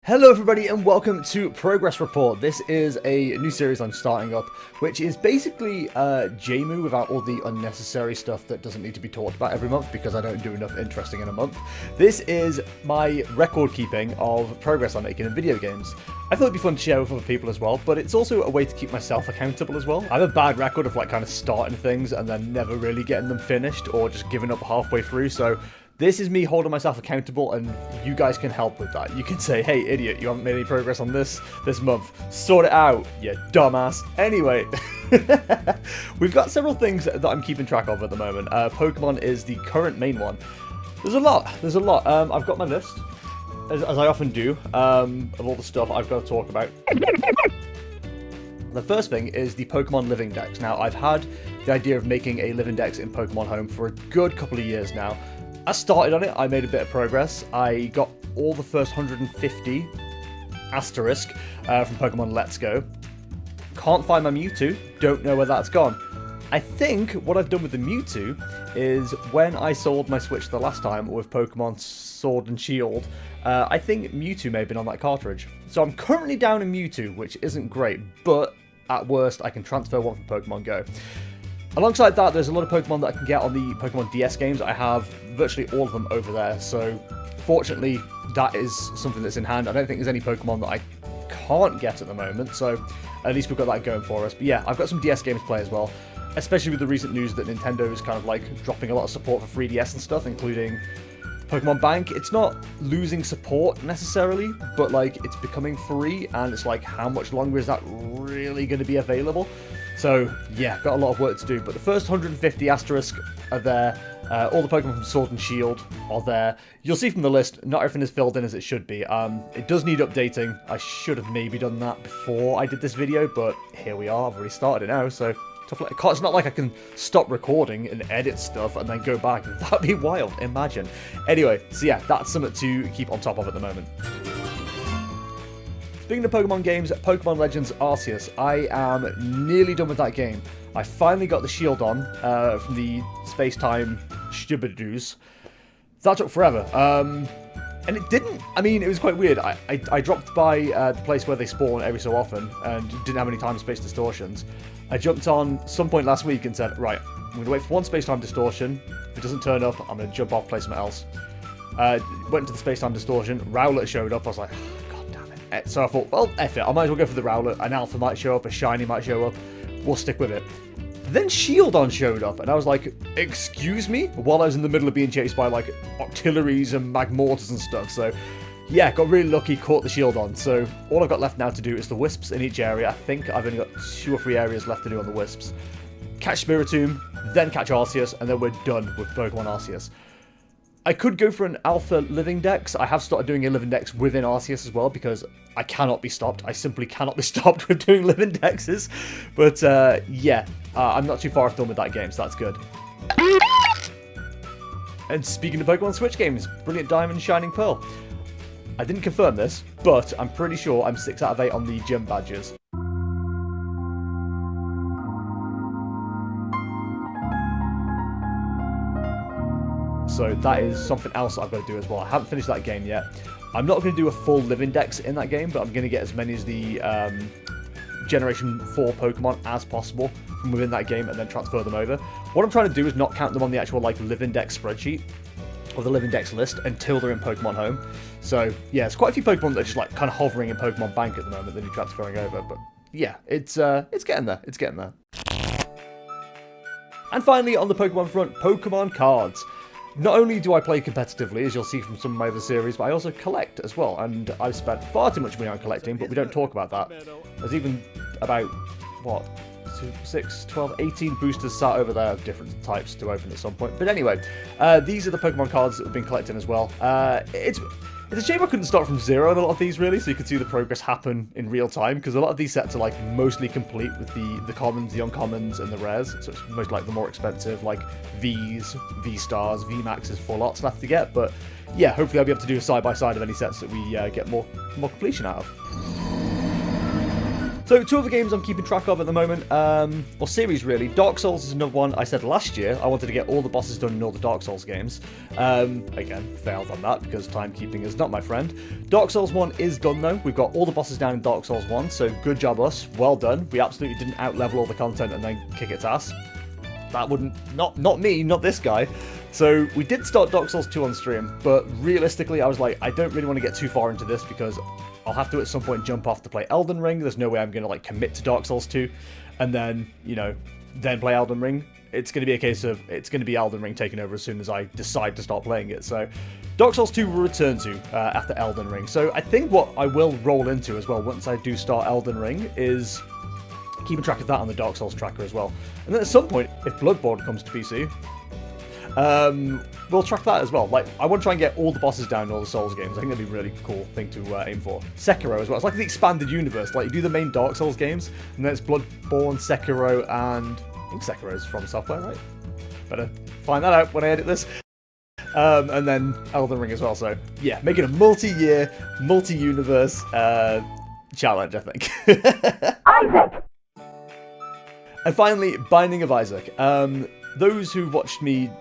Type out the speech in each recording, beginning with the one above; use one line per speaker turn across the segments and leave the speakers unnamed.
Hello everybody and welcome to Progress Report. This is a new series I'm starting up, which is basically JMU without all the unnecessary stuff that doesn't need to be talked about every month because I don't do enough interesting in a month. This is my record keeping of progress I'm making in video games. I thought it'd be fun to share with other people as well, but it's also a way to keep myself accountable as well. I have a bad record of like kind of starting things and then never really getting them finished or just giving up halfway through, so this is me holding myself accountable, and you guys can help with that. You can say, hey, idiot, you haven't made any progress on this month. Sort it out, you dumbass. Anyway, we've got several things that I'm keeping track of at the moment. Pokemon is the current main one. There's a lot. I've got my list, as I often do, of all the stuff I've got to talk about. The first thing is the Pokemon LivingDex. Now, I've had the idea of making a LivingDex in Pokemon Home for a good couple of years now. I started on it, I made a bit of progress. I got all the first 150 asterisk from Pokemon Let's Go. Can't find my Mewtwo, don't know where that's gone. I think what I've done with the Mewtwo is when I sold my Switch the last time with Pokemon Sword and Shield, I think Mewtwo may have been on that cartridge. So I'm currently down in Mewtwo, which isn't great, but at worst I can transfer one from Pokemon Go. Alongside that, there's a lot of Pokemon that I can get on the Pokemon DS games. I have virtually all of them over there, so fortunately that is something that's in hand. I don't think there's any Pokemon that I can't get at the moment, so at least we've got that going for us. But yeah, I've got some DS games to play as well, especially with the recent news that Nintendo is kind of like dropping a lot of support for 3DS and stuff, including Pokemon Bank. It's not losing support necessarily, but like it's becoming free, and it's like, how much longer is that really going to be available? So yeah, got a lot of work to do, but the first 150 asterisk are there. All the Pokemon from Sword and Shield are there. You'll see from the list, not everything is filled in as it should be. It does need updating. I should have maybe done that before I did this video, but here we are. I've already started it now, so it's not like I can stop recording and edit stuff and then go back. That'd be wild, imagine. Anyway, so yeah, that's something to keep on top of at the moment. Speaking of Pokemon games, Pokémon Legends Arceus. I am nearly done with that game. I finally got the shield on from the space-time Stubidoos. That took forever. And it didn't. I mean, it was quite weird. I dropped by the place where they spawn every so often and didn't have any time-space distortions. I jumped on some point last week and said, right, I'm going to wait for one space-time distortion. If it doesn't turn up, I'm going to jump off, play something else. Went to the space-time distortion. Rowlet showed up. I was like, so I thought, well, F it, I might as well go for the Rowlet. An Alpha might show up, a Shiny might show up. We'll stick with it. Then Shieldon showed up, and I was like, excuse me? While I was in the middle of being chased by, like, Octilleries and Magmortars and stuff. So, yeah, got really lucky, caught the Shieldon. So, all I've got left now to do is the Wisps in each area. I think I've only got 2 or 3 areas left to do on the Wisps. Catch Spiritomb, then catch Arceus, and then we're done with Pokemon Arceus. I could go for an Alpha LivingDex. I have started doing a LivingDex within Arceus as well because I cannot be stopped. I simply cannot be stopped with doing LivingDexes. But yeah, I'm not too far off done with that game, so that's good. And speaking of Pokemon Switch games, Brilliant Diamond, Shining Pearl. I didn't confirm this, but I'm pretty sure I'm 6 out of 8 on the gym badges. So that is something else I've got to do as well. I haven't finished that game yet. I'm not going to do a full LivingDex in that game, but I'm going to get as many as the Generation 4 Pokemon as possible from within that game and then transfer them over. What I'm trying to do is not count them on the actual like LivingDex spreadsheet or the LivingDex list until they're in Pokemon Home. So yeah, it's quite a few Pokemon that are just like kind of hovering in Pokemon Bank at the moment that you're transferring over. But yeah, it's getting there. It's getting there. And finally, on the Pokemon front, Pokemon cards. Not only do I play competitively, as you'll see from some of my other series, but I also collect as well, and I've spent far too much money on collecting, but we don't talk about that. There's even about, what, 6, 12, 18 boosters sat over there of different types to open at some point. But anyway, these are the Pokemon cards that we've been collecting as well. It's a shame I couldn't start from 0 on a lot of these, really, so you could see the progress happen in real time, because a lot of these sets are, like, mostly complete with the commons, the uncommons, and the rares, so it's most like the more expensive, like, Vs, V-Stars, V-Maxes, full lots left to get, but, yeah, hopefully I'll be able to do a side-by-side of any sets that we get more completion out of. So, two other games I'm keeping track of at the moment, or series really. Dark Souls is another one I said last year. I wanted to get all the bosses done in all the Dark Souls games. Again, failed on that because timekeeping is not my friend. Dark Souls 1 is done though. We've got all the bosses down in Dark Souls 1, so good job us. Well done. We absolutely didn't out-level all the content and then kick its ass. That wouldn't, not me, not this guy. So we did start Dark Souls 2 on stream, but realistically I was like, I don't really want to get too far into this because I'll have to at some point jump off to play Elden Ring. There's no way I'm going to like commit to Dark Souls 2 and then, you know, then play Elden Ring. It's going to be a case of, it's going to be Elden Ring taking over as soon as I decide to start playing it. So Dark Souls 2 will return to after Elden Ring. So I think what I will roll into as well once I do start Elden Ring is keeping track of that on the Dark Souls tracker as well. And then at some point, if Bloodborne comes to PC, we'll track that as well. Like, I want to try and get all the bosses down in all the Souls games. I think that'd be a really cool thing to aim for. Sekiro as well. It's like the expanded universe. Like, you do the main Dark Souls games, and then it's Bloodborne, Sekiro, and I think Sekiro is From Software, right? Better find that out when I edit this. And then Elden Ring as well. So, yeah, making a multi-year, multi-universe challenge, I think. Isaac! And finally, Binding of Isaac. Those who watched me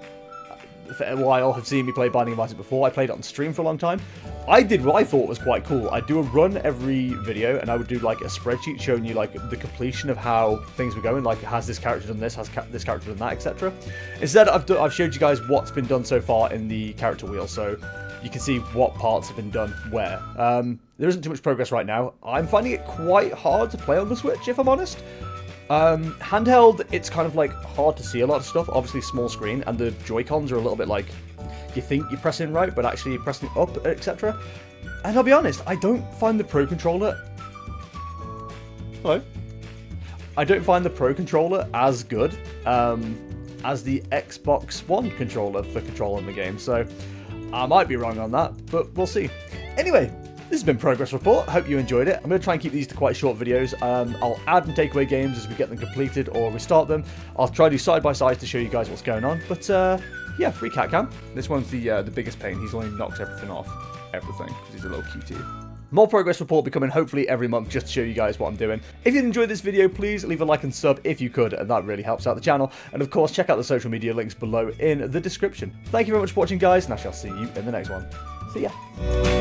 for a while have seen me play Binding of Isaac before. I played it on stream for a long time. I did what I thought was quite cool. I'd do a run every video, and I would do like a spreadsheet showing you like the completion of how things were going. Like, has this character done this? Has this character done that? Etc. Instead, I've showed you guys what's been done so far in the character wheel, so you can see what parts have been done where. There isn't too much progress right now. I'm finding it quite hard to play on the Switch, if I'm honest. Handheld, it's kind of like hard to see a lot of stuff. Obviously small screen, and the Joy-Cons are a little bit like, you think you're pressing right, but actually you're pressing up, etc. And I'll be honest, I don't find the Pro Controller... Hello? I don't find the Pro Controller as good as the Xbox One controller for controlling the game, so I might be wrong on that, but we'll see. Anyway, this has been Progress Report. I hope you enjoyed it. I'm going to try and keep these to quite short videos. I'll add and take away games as we get them completed or restart them. I'll try to do side-by-side to show you guys what's going on. But, yeah, free cat cam. This one's the biggest pain. He's only knocked everything off. Everything. Because he's a little cutie. More Progress Report be coming hopefully every month just to show you guys what I'm doing. If you enjoyed this video, please leave a like and sub if you could, and that really helps out the channel. And of course, check out the social media links below in the description. Thank you very much for watching, guys, and I shall see you in the next one. See ya.